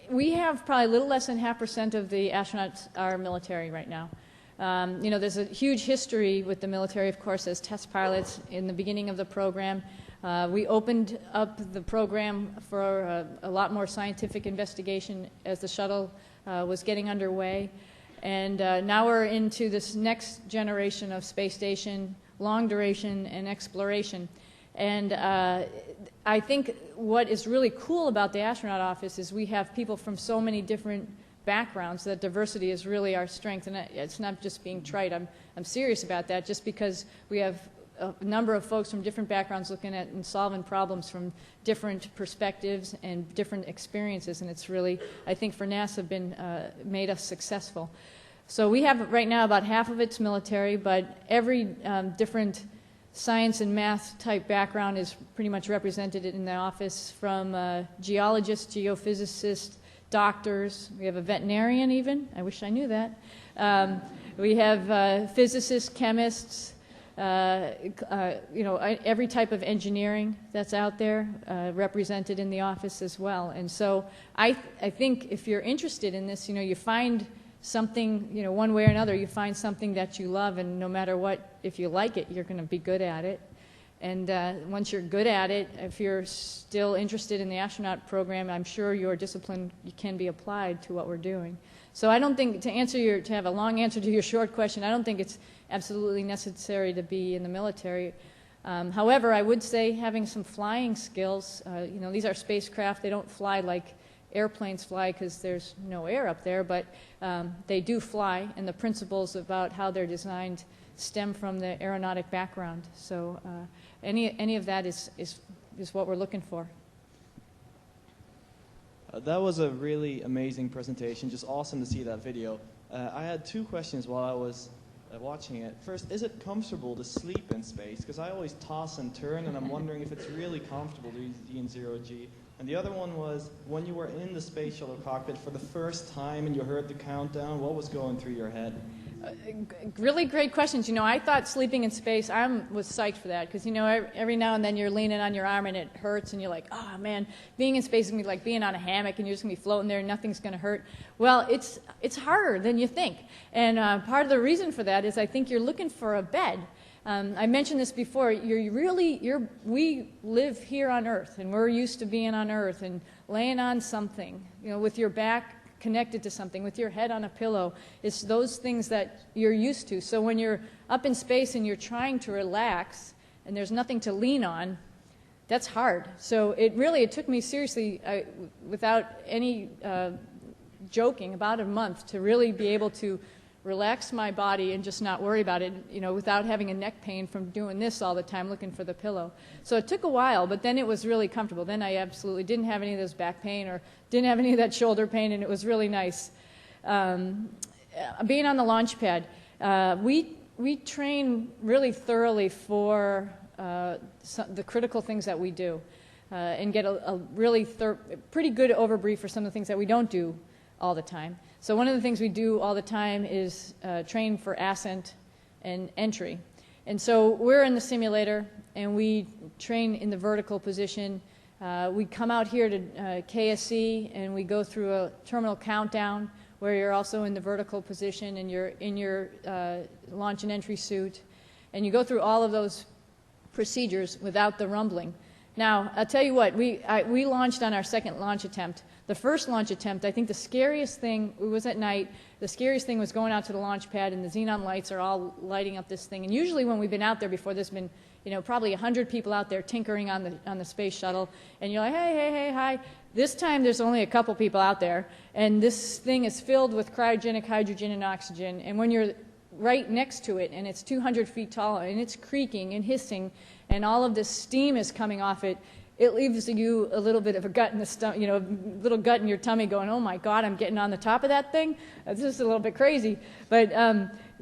We have probably a little less than 0.5% of the astronauts are military right now. There's a huge history with the military, of course, as test pilots in the beginning of the program. We opened up the program for a lot more scientific investigation as the shuttle was getting underway. And now we're into this next generation of space station, long duration, and exploration. And I think what is really cool about the astronaut office is we have people from so many different backgrounds. That diversity is really our strength, and it's not just being trite. I'm serious about that, just because we have a number of folks from different backgrounds looking at and solving problems from different perspectives and different experiences, and it's really, I think, for NASA, made us successful. So we have right now about half of it's military, but every different science and math type background is pretty much represented in the office, from geologists, geophysicists, doctors. We have a veterinarian even. I wish I knew that. We have physicists, chemists, every type of engineering that's out there represented in the office as well. And so I think if you're interested in this, you find something, one way or another, you find something that you love, and no matter what, if you like it, you're going to be good at it. And once you're good at it, if you're still interested in the astronaut program, I'm sure your discipline can be applied to what we're doing. So I don't think, to have a long answer to your short question, I don't think it's absolutely necessary to be in the military. However, I would say having some flying skills, these are spacecraft, they don't fly like airplanes fly because there's no air up there, but they do fly, and the principles about how they're designed stem from the aeronautic background. So any of that is what we're looking for. That was a really amazing presentation. Just awesome to see that video. I had two questions while I was watching it. First, is it comfortable to sleep in space? Because I always toss and turn, and I'm wondering if it's really comfortable to be in zero-G. And the other one was, when you were in the space shuttle cockpit for the first time and you heard the countdown, what was going through your head? Really great questions. You know, I thought sleeping in space, I was psyched for that, because, you know, every now and then you're leaning on your arm and it hurts and you're like, oh man, being in space is going to be like being on a hammock and you're just going to be floating there and nothing's going to hurt. Well, it's harder than you think. And part of the reason for that is I think you're looking for a bed. I mentioned this before, we live here on Earth, and we're used to being on Earth and laying on something, you know, with your back connected to something, with your head on a pillow. It's those things that you're used to. So when you're up in space and you're trying to relax and there's nothing to lean on, that's hard. So it took me seriously, without any joking, about a month to really be able to relax my body and just not worry about it, you know, without having a neck pain from doing this all the time, looking for the pillow. So it took a while, but then it was really comfortable. Then I absolutely didn't have any of this back pain or didn't have any of that shoulder pain, and it was really nice. Being on the launch pad, we train really thoroughly for the critical things that we do, and get a really pretty good overbrief for some of the things that we don't do all the time. So one of the things we do all the time is train for ascent and entry. And so we're in the simulator, and we train in the vertical position. We come out here to KSC, and we go through a terminal countdown where you're also in the vertical position, and you're in your launch and entry suit. And you go through all of those procedures without the rumbling. Now, I'll tell you what, we launched on our second launch attempt. The first launch attempt, I think the scariest thing, it was at night, the scariest thing was going out to the launch pad, and the xenon lights are all lighting up this thing. And usually when we've been out there before, there's been, you know, probably 100 people out there tinkering on the space shuttle, and you're like, hey, hey, hey, hi. This time there's only a couple people out there, and this thing is filled with cryogenic hydrogen and oxygen, and when you're right next to it, and it's 200 feet tall, and it's creaking and hissing, and all of this steam is coming off it, it leaves you a little bit of a gut in the stomach, you know, a little gut in your tummy going, oh my God, I'm getting on the top of that thing? This is a little bit crazy. But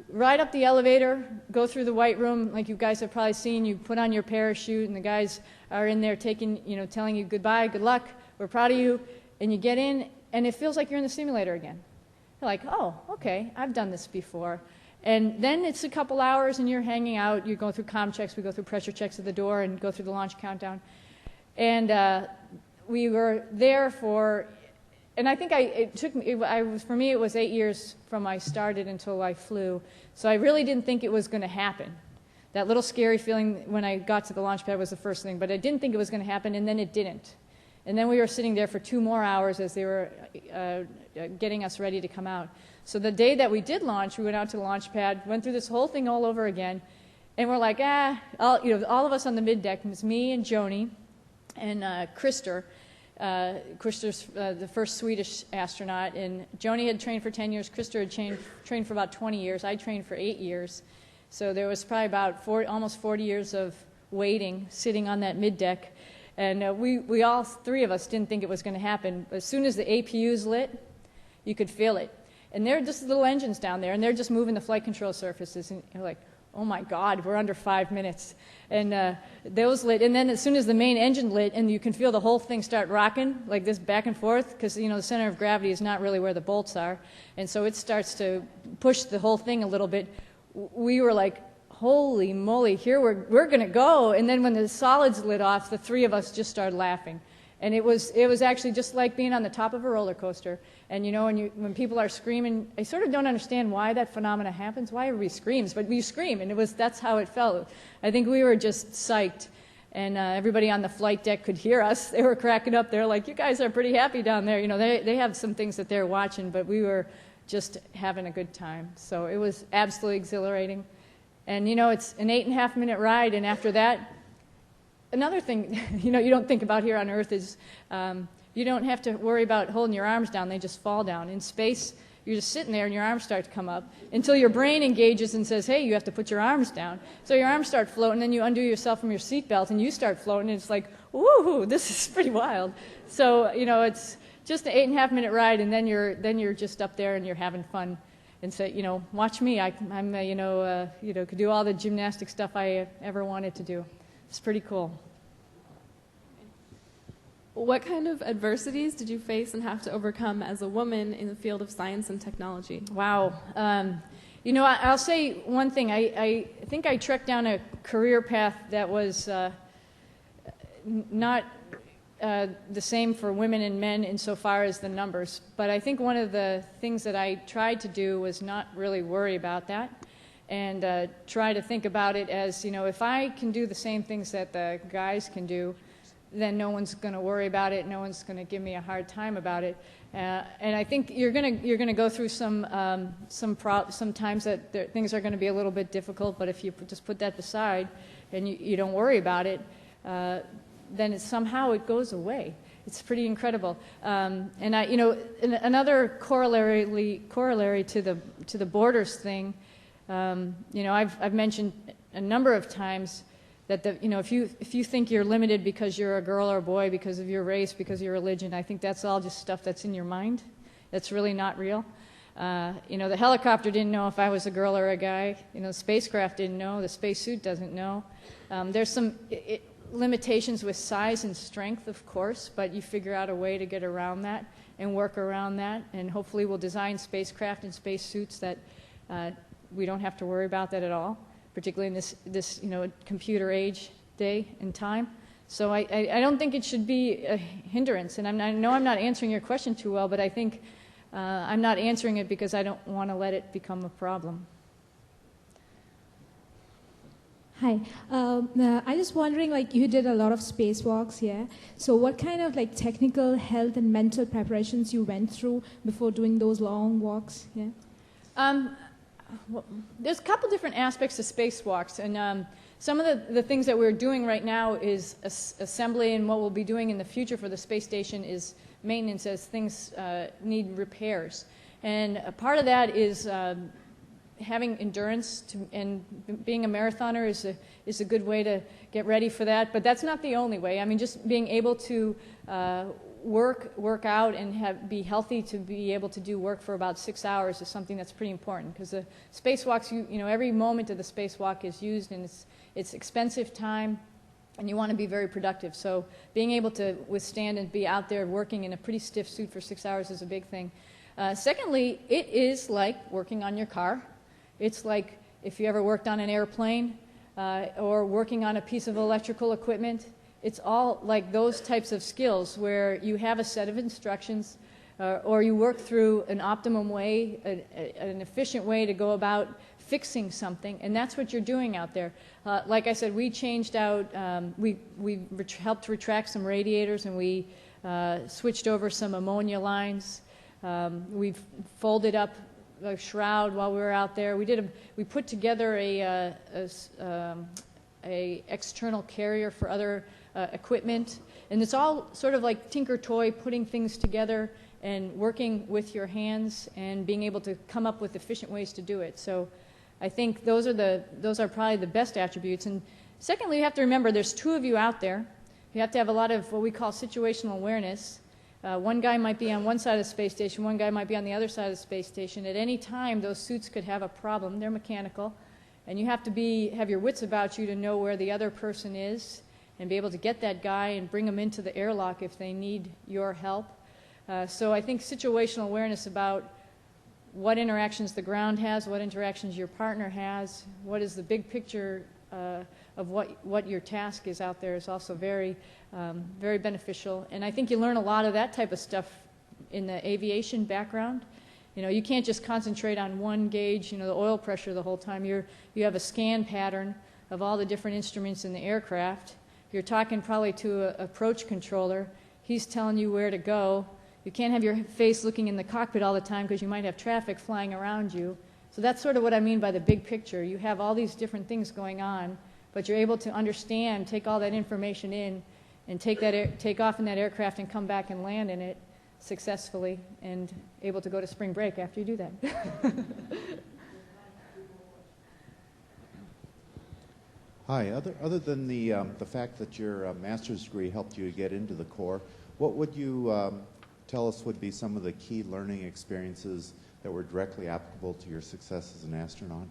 ride up the elevator, go through the white room, like you guys have probably seen, you put on your parachute, and the guys are in there taking, you know, telling you goodbye, good luck, we're proud of you, and you get in, and it feels like you're in the simulator again. You're like, oh, okay, I've done this before. And then it's a couple hours, and you're hanging out, you're going through comm checks, we go through pressure checks at the door, and go through the launch countdown. And we were there for, and I think for me it was 8 years from I started until I flew. So I really didn't think it was going to happen. That little scary feeling when I got to the launch pad was the first thing, but I didn't think it was going to happen, and then it didn't. And then we were sitting there for 2 more hours as they were getting us ready to come out. So the day that we did launch, we went out to the launch pad, went through this whole thing all over again, and we're like, all of us on the mid-deck, it was me and Joni, and Christer. Christer's the first Swedish astronaut, and Joni had trained for 10 years. Christer had trained for about 20 years. I trained for 8 years. So there was probably about almost 40 years of waiting, sitting on that mid-deck. And we all three of us didn't think it was going to happen. As soon as the APUs lit, you could feel it. And they're just little engines down there, and they're just moving the flight control surfaces. And you're like, oh my God, we're under 5 minutes. And those lit, and then as soon as the main engine lit, and you can feel the whole thing start rocking, like this back and forth, because, you know, the center of gravity is not really where the bolts are. And so it starts to push the whole thing a little bit. We were like, holy moly, here we're going to go. And then when the solids lit off, the three of us just started laughing. And it was actually just like being on the top of a roller coaster. And you know, when people are screaming, I sort of don't understand why that phenomena happens, why everybody screams, but we scream, and that's how it felt. I think we were just psyched, and everybody on the flight deck could hear us. They were cracking up. They're like, you guys are pretty happy down there. You know, they have some things that they're watching, but we were just having a good time. So it was absolutely exhilarating. And you know, it's an 8.5-minute ride, and after that, another thing, you know, you don't think about here on Earth is You don't have to worry about holding your arms down. They just fall down. In space, you're just sitting there and your arms start to come up until your brain engages and says, hey, you have to put your arms down. So your arms start floating, then you undo yourself from your seatbelt and you start floating, and it's like, woohoo, this is pretty wild. So, you know, it's just an 8.5-minute ride, and then you're just up there and you're having fun. And say, you know, watch me. I'm could do all the gymnastic stuff I ever wanted to do. It's pretty cool. What kind of adversities did you face and have to overcome as a woman in the field of science and technology? Wow. You know, I'll say one thing. I think I trekked down a career path that was not the same for women and men insofar as the numbers. But I think one of the things that I tried to do was not really worry about that and try to think about it as, you know, if I can do the same things that the guys can do, then no one's going to worry about it. No one's going to give me a hard time about it. And I think you're going to go through some times that things are going to be a little bit difficult. But if you just put that aside and you don't worry about it, then somehow it goes away. It's pretty incredible. And another corollary to the borders thing. I've mentioned a number of times that if you think you're limited because you're a girl or a boy, because of your race, because of your religion, I think that's all just stuff that's in your mind. That's really not real. The helicopter didn't know if I was a girl or a guy. The spacecraft didn't know. The spacesuit doesn't know. There's some limitations with size and strength, of course, but you figure out a way to get around that and work around that, and hopefully we'll design spacecraft and spacesuits that we don't have to worry about that at all, particularly in this computer age day and time. So I don't think it should be a hindrance, and I know I'm not answering your question too well, but I think I'm not answering it because I don't want to let it become a problem. Hi. I was wondering, you did a lot of spacewalks, yeah? So what kind of technical, health, and mental preparations you went through before doing those long walks, yeah? Well, there's a couple different aspects to spacewalks, and some of the things that we're doing right now is assembly, and what we'll be doing in the future for the space station is maintenance as things need repairs. And a part of that is having endurance, and being a marathoner is a good way to get ready for that. But that's not the only way. I mean, just being able to work out and be healthy to be able to do work for about 6 hours is something that's pretty important, because the spacewalks, every moment of the spacewalk is used, and it's expensive time, and you want to be very productive. So being able to withstand and be out there working in a pretty stiff suit for 6 hours is a big thing. Secondly, it is like working on your car. It's like if you ever worked on an airplane or working on a piece of electrical equipment. It's all like those types of skills where you have a set of instructions or you work through an optimum way, an efficient way to go about fixing something, and that's what you're doing out there. Like I said, we changed out, we helped retract some radiators, and we switched over some ammonia lines. We've folded up a shroud while we were out there. We put together a external carrier for other equipment, and it's all sort of like tinker toy, putting things together and working with your hands and being able to come up with efficient ways to do it. So I think those are probably the best attributes. And secondly, you have to remember there's two of you out there. You have to have a lot of what we call situational awareness. One guy might be on one side of the space station, one guy might be on the other side of the space station. At any time, those suits could have a problem. They're mechanical, and you have to have your wits about you to know where the other person is and be able to get that guy and bring them into the airlock if they need your help. So I think situational awareness about what interactions the ground has, what interactions your partner has, what is the big picture of what your task is out there is also very, very beneficial. And I think you learn a lot of that type of stuff in the aviation background. You can't just concentrate on one gauge, the oil pressure the whole time. You have a scan pattern of all the different instruments in the aircraft. You're talking probably to an approach controller. He's telling you where to go. You can't have your face looking in the cockpit all the time because you might have traffic flying around you. So that's sort of what I mean by the big picture. You have all these different things going on, but you're able to understand, take all that information in, and take off in that aircraft and come back and land in it successfully and able to go to spring break after you do that. Hi. Other than the fact that your master's degree helped you get into the Corps, what would you tell us would be some of the key learning experiences that were directly applicable to your success as an astronaut?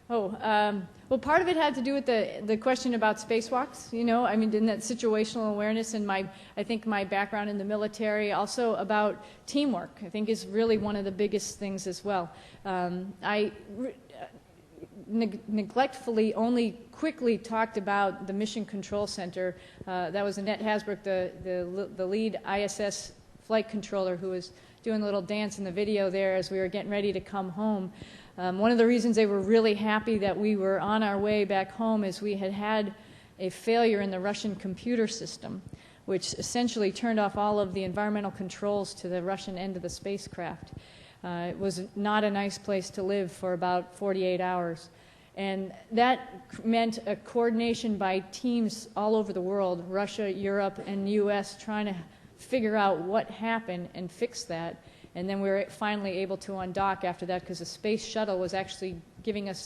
Well, part of it had to do with the question about spacewalks, you know, I mean, in that situational awareness and I think my background in the military, also about teamwork, I think is really one of the biggest things as well. I neglectfully only quickly talked about the Mission Control Center. That was Annette Hasbrook, the lead ISS flight controller, who was doing a little dance in the video there as we were getting ready to come home. One of the reasons they were really happy that we were on our way back home is we had a failure in the Russian computer system, which essentially turned off all of the environmental controls to the Russian end of the spacecraft. It was not a nice place to live for about 48 hours. And that meant a coordination by teams all over the world, Russia, Europe, and US, trying to figure out what happened and fix that. And then we were finally able to undock after that, because the space shuttle was actually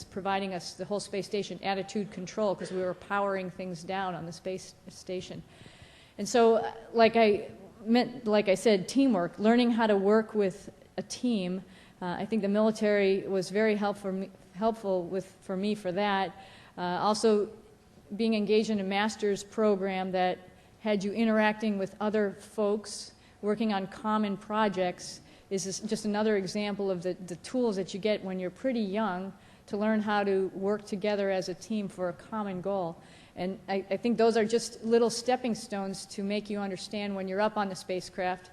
providing us, the whole space station, attitude control, because we were powering things down on the space station. And so, like I said, teamwork, learning how to work with a team. I think the military was very helpful for me for that. Also, being engaged in a master's program that had you interacting with other folks, working on common projects, is just another example of the tools that you get when you're pretty young to learn how to work together as a team for a common goal. And I think those are just little stepping stones to make you understand when you're up on the spacecraft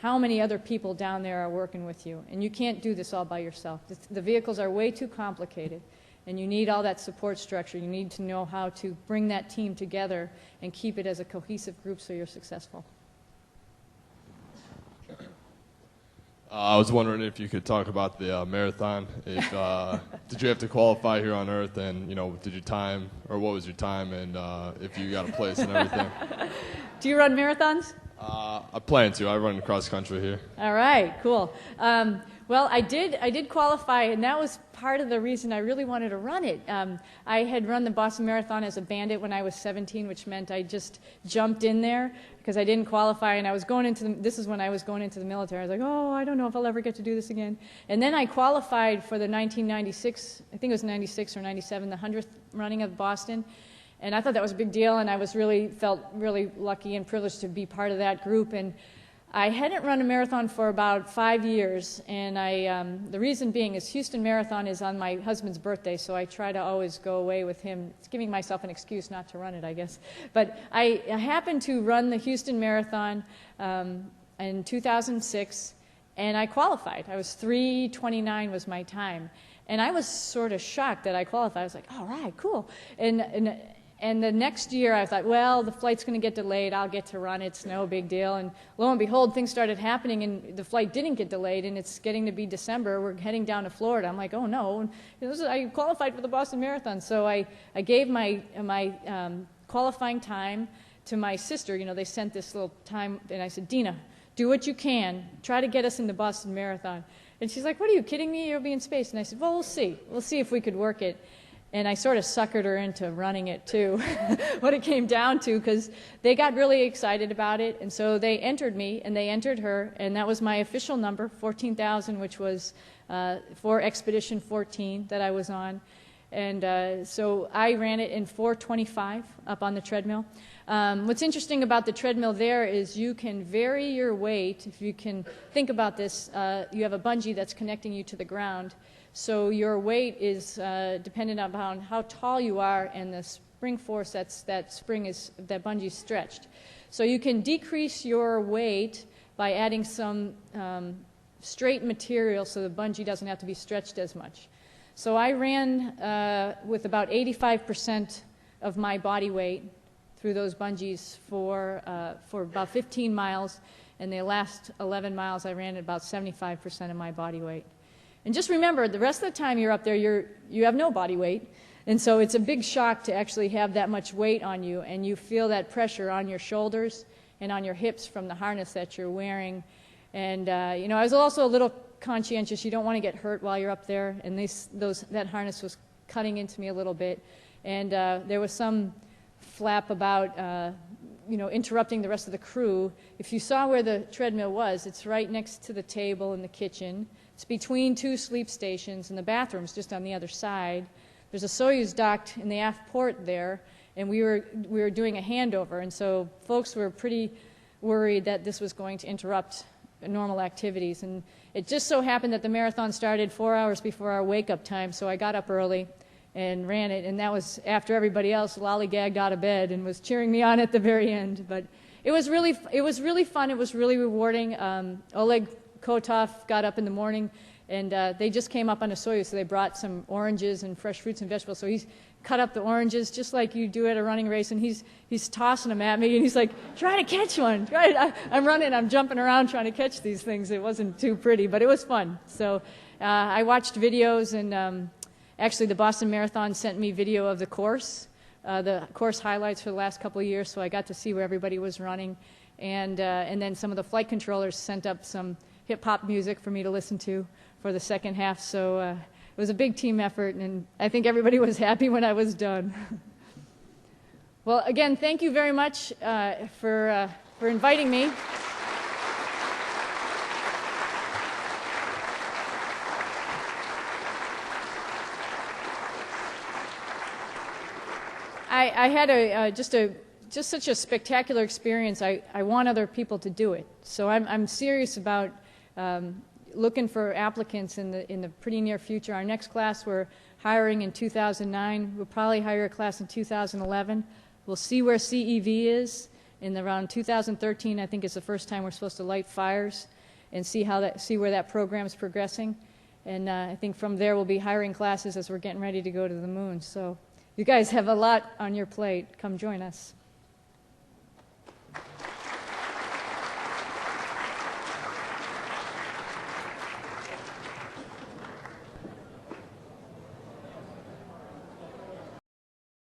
how many other people down there are working with you. And you can't do this all by yourself. The vehicles are way too complicated, and you need all that support structure. You need to know how to bring that team together and keep it as a cohesive group so you're successful. I was wondering if you could talk about the marathon. If did you have to qualify here on Earth, and did you time, or what was your time, and if you got a place and everything? Do you run marathons? I plan to. I run cross country here. All right, cool. Well, I did qualify, and that was part of the reason I really wanted to run it. I had run the Boston Marathon as a bandit when I was 17, which meant I just jumped in there because I didn't qualify, and I was going into this is when I was going into the military. I was like, oh, I don't know if I'll ever get to do this again. And then I qualified for the 1996, I think it was 96 or 97, the 100th running of Boston. And I thought that was a big deal, and I felt really lucky and privileged to be part of that group. And I hadn't run a marathon for about 5 years, and the reason being is Houston Marathon is on my husband's birthday, so I try to always go away with him. It's giving myself an excuse not to run it, I guess. But I happened to run the Houston Marathon in 2006, and I qualified. I was 3:29 was my time, and I was sort of shocked that I qualified. I was like, all right, cool. And the next year I thought, well, the flight's going to get delayed. I'll get to run it. It's no big deal. And lo and behold, things started happening, and the flight didn't get delayed, and it's getting to be December. We're heading down to Florida. I'm like, oh, no. I qualified for the Boston Marathon. So I gave my qualifying time to my sister. They sent this little time, and I said, Dina, do what you can. Try to get us in the Boston Marathon. And she's like, what are you, kidding me? You'll be in space. And I said, well, we'll see. We'll see if we could work it. And I sort of suckered her into running it, too, what it came down to, because they got really excited about it. And so they entered me, and they entered her, and that was my official number, 14,000, which was for Expedition 14 that I was on. And so I ran it in 4:25 up on the treadmill. What's interesting about the treadmill there is you can vary your weight. If you can think about this, you have a bungee that's connecting you to the ground. So your weight is dependent upon how tall you are and the spring force that bungee is stretched. So you can decrease your weight by adding some straight material so the bungee doesn't have to be stretched as much. So I ran with about 85% of my body weight through those bungees for about 15 miles, and the last 11 miles I ran at about 75% of my body weight. And just remember, the rest of the time you're up there, you have no body weight. And so it's a big shock to actually have that much weight on you, and you feel that pressure on your shoulders and on your hips from the harness that you're wearing. And, you know, I was also a little conscientious. You don't want to get hurt while you're up there, and that harness was cutting into me a little bit. And there was some flap about, you know, interrupting the rest of the crew. If you saw where the treadmill was, it's right next to the table in the kitchen. It's between 2 sleep stations, and the bathroom's just on the other side. There's a Soyuz docked in the aft port there, and we were doing a handover, and so folks were pretty worried that this was going to interrupt normal activities. And it just so happened that the marathon started 4 hours before our wake-up time, so I got up early and ran it, and that was after everybody else lollygagged out of bed and was cheering me on at the very end. But it was really fun. It was really rewarding. Oleg Kotov got up in the morning, and they just came up on a Soyuz, so they brought some oranges and fresh fruits and vegetables. So he's cut up the oranges just like you do at a running race, and he's tossing them at me, and he's like, try to catch one. I'm running, I'm jumping around trying to catch these things. It wasn't too pretty, but it was fun. So I watched videos, and actually the Boston Marathon sent me video of the course highlights for the last couple of years, so I got to see where everybody was running. And then some of the flight controllers sent up some hip-hop music for me to listen to for the second half. So it was a big team effort, and I think everybody was happy when I was done. Well, again, thank you very much for inviting me. I had just such a spectacular experience. I want other people to do it. So I'm serious about looking for applicants in the pretty near future. Our next class we're hiring in 2009. We'll probably hire a class in 2011. We'll see where CEV is in around 2013. I think is the first time we're supposed to light fires and see where that program is progressing. And I think from there we'll be hiring classes as we're getting ready to go to the moon. So you guys have a lot on your plate. Come join us.